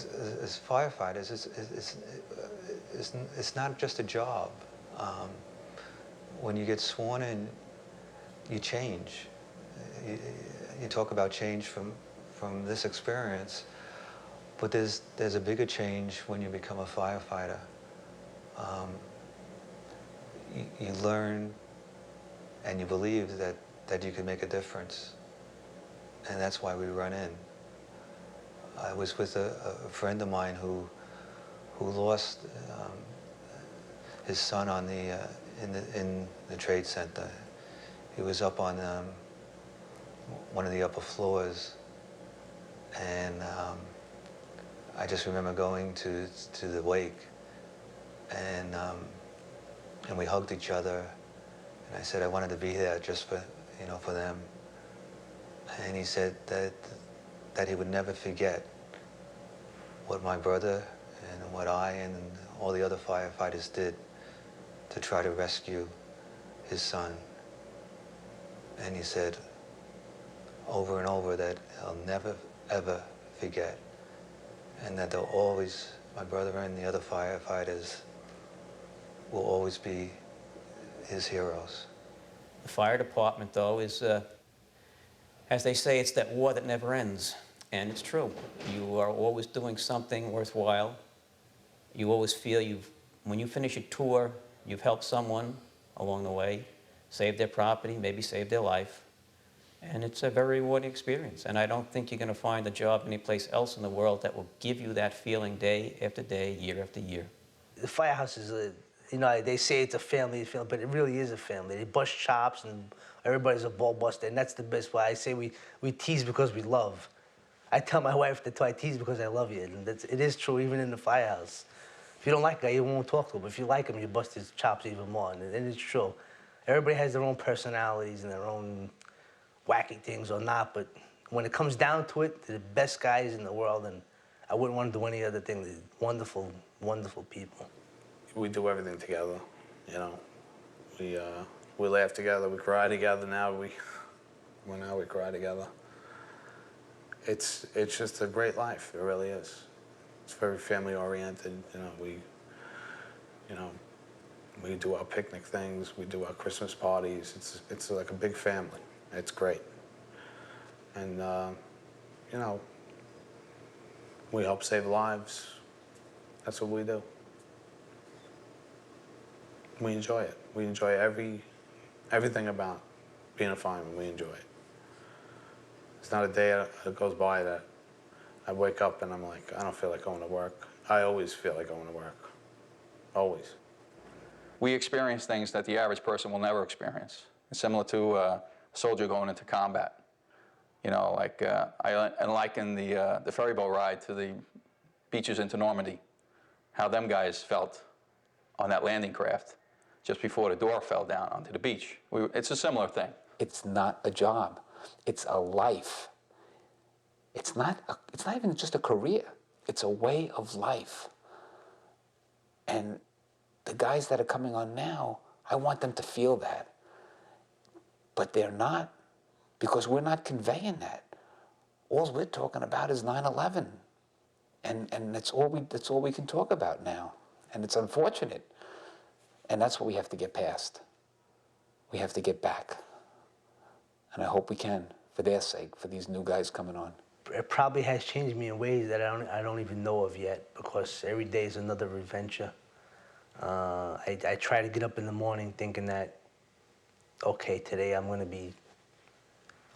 as firefighters, it's not just a job. Um, when you get sworn in, you change. You, you talk about change from this experience, but there's a bigger change when you become a firefighter. Um, you learn and you believe that you can make a difference, and that's why we run in. I was with a friend of mine who lost his son on in the trade center. He was up on one of the upper floors, and I just remember going to the wake, and we hugged each other, and I said I wanted to be there just for for them, and he said that he would never forget what my brother and what I and all the other firefighters did to try to rescue his son. And he said over and over that he'll never, ever forget, and that they'll always, my brother and the other firefighters will always be his heroes. The fire department, though, is, as they say, it's that war that never ends. And it's true. You are always doing something worthwhile. You always feel when you finish a tour, you've helped someone along the way, saved their property, maybe saved their life. And it's a very rewarding experience. And I don't think you're going to find a job anyplace else in the world that will give you that feeling day after day, year after year. The firehouse is they say it's a family, but it really is a family. They bust chops and everybody's a ball buster, and that's the best way. I say we tease because we love. I tell my wife that I tease because I love you, and it is true even in the firehouse. If you don't like a guy, you won't talk to him. If you like him, you bust his chops even more, and it's true. Everybody has their own personalities and their own wacky things or not, but when it comes down to it, they're the best guys in the world, and I wouldn't want to do any other thing. They're wonderful, wonderful people. We do everything together, We laugh together, we cry together now. We cry together. It's just a great life. It really is. It's very family oriented. We do our picnic things. We do our Christmas parties. It's like a big family. It's great. And we help save lives. That's what we do. We enjoy it. We enjoy everything about being a fireman. We enjoy it. It's not a day that goes by that I wake up and I'm like, I don't feel like going to work. I always feel like going to work. Always. We experience things that the average person will never experience. It's similar to a soldier going into combat. I liken the ferry boat ride to the beaches into Normandy, how them guys felt on that landing craft just before the door fell down onto the beach. It's a similar thing. It's not a job. It's a life. It's not even just a career. It's a way of life. And the guys that are coming on now, I want them to feel that. But they're not, because we're not conveying that. All we're talking about is 9/11. And that's all we can talk about now. And it's unfortunate. And that's what we have to get past. We have to get back. And I hope we can, for their sake, for these new guys coming on. It probably has changed me in ways that I don't even know of yet, because every day is another adventure. I try to get up in the morning thinking that, okay, today I'm going to be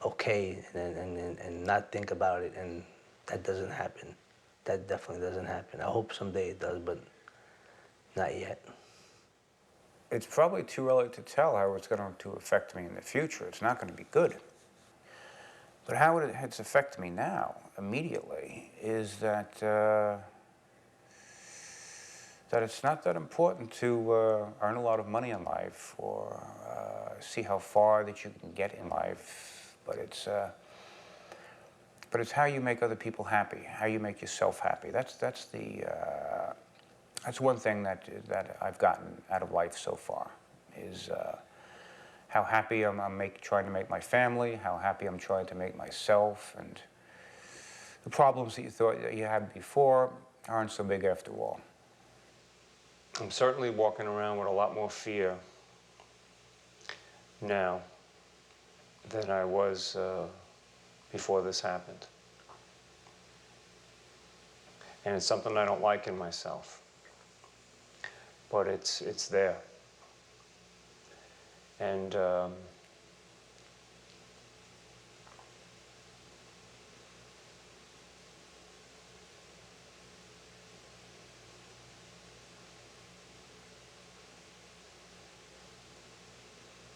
okay, and not think about it, and that doesn't happen. That definitely doesn't happen. I hope someday it does, but not yet. It's probably too early to tell how it's going to affect me in the future. It's not going to be good. But how it's affected me now, immediately, is that it's not that important to earn a lot of money in life or see how far that you can get in life, but it's how you make other people happy, how you make yourself happy. That's one thing that I've gotten out of life so far, is how happy I'm trying to make my family, how happy I'm trying to make myself. And the problems that you thought that you had before aren't so big after all. I'm certainly walking around with a lot more fear now than I was before this happened. And it's something I don't like in myself, but it's there. And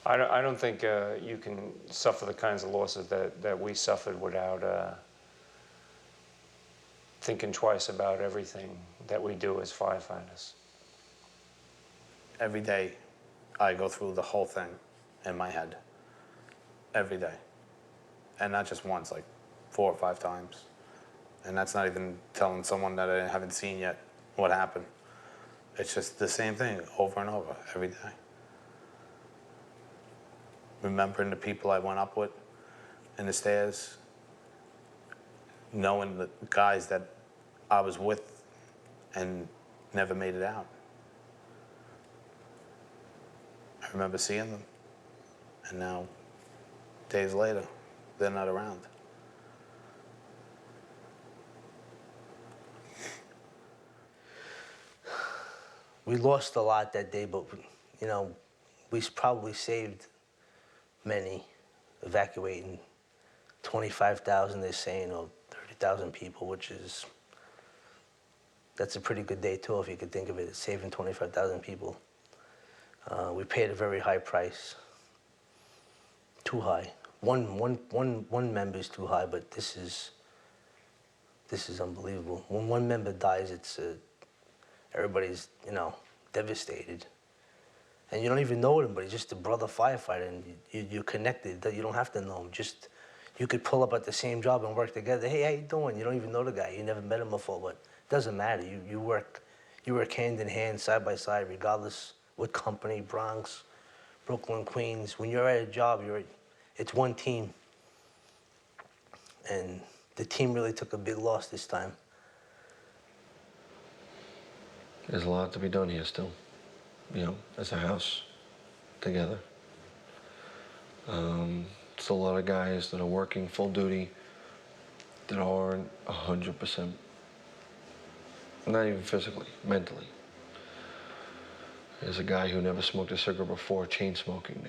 I don't think you can suffer the kinds of losses that we suffered without thinking twice about everything that we do as firefighters. Every day, I go through the whole thing in my head. Every day. And not just once, like 4 or 5 times. And that's not even telling someone that I haven't seen yet what happened. It's just the same thing over and over every day. Remembering the people I went up with in the stairs, knowing the guys that I was with and never made it out. I remember seeing them, and now, days later, they're not around. We lost a lot that day, but you know, we probably saved many, evacuating 25,000, they're saying, or 30,000 people, which is, that's a pretty good day too, if you could think of it, saving 25,000 people. We paid a very high price, too high. One member is too high, but this is unbelievable. When one member dies, it's everybody's, you know, devastated. And you don't even know him, but he's just a brother firefighter, and you're connected. That you don't have to know him. Just, you could pull up at the same job and work together. Hey, how you doing? You don't even know the guy. You never met him before, but it doesn't matter. You work hand in hand, side by side, regardless what company, Bronx, Brooklyn, Queens. When you're at a job, it's one team. And the team really took a big loss this time. There's a lot to be done here still, you know, as a house, together. Still a lot of guys that are working full duty that aren't 100%, not even physically, mentally. There's a guy who never smoked a cigarette before, chain smoking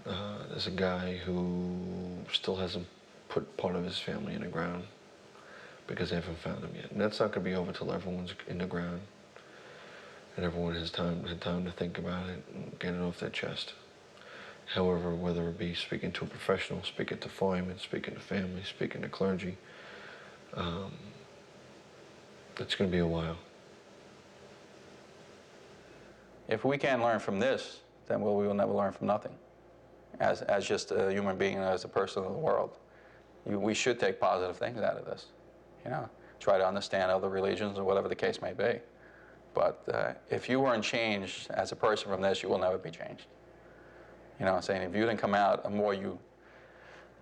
now. There's a guy who still hasn't put part of his family in the ground because they haven't found him yet. And that's not going to be over till everyone's in the ground and everyone has time to think about it and get it off their chest. However, whether it be speaking to a professional, speaking to firemen, speaking to families, speaking to clergy, it's going to be a while. If we can't learn from this, then we will never learn from nothing. As just a human being, as a person in the world, we should take positive things out of this. You know, try to understand other religions or whatever the case may be. But if you weren't changed as a person from this, you will never be changed. You know what I'm saying? If you didn't come out a more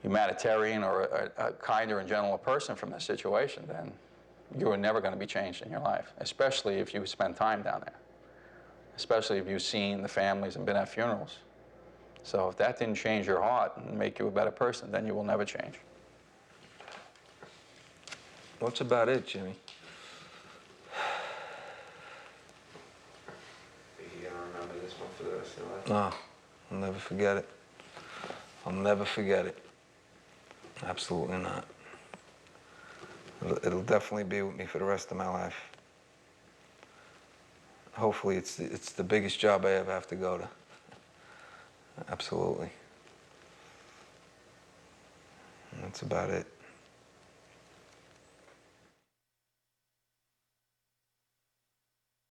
humanitarian or a kinder and gentler person from this situation, then you are never going to be changed in your life, especially if you spend time down there, especially if you've seen the families and been at funerals. So if that didn't change your heart and make you a better person, then you will never change. What's about it, Jimmy? You're gonna remember this one for the rest of your life? No, I'll never forget it. I'll never forget it. Absolutely not. It'll definitely be with me for the rest of my life. Hopefully it's the biggest job I ever have to go to. Absolutely. That's about it.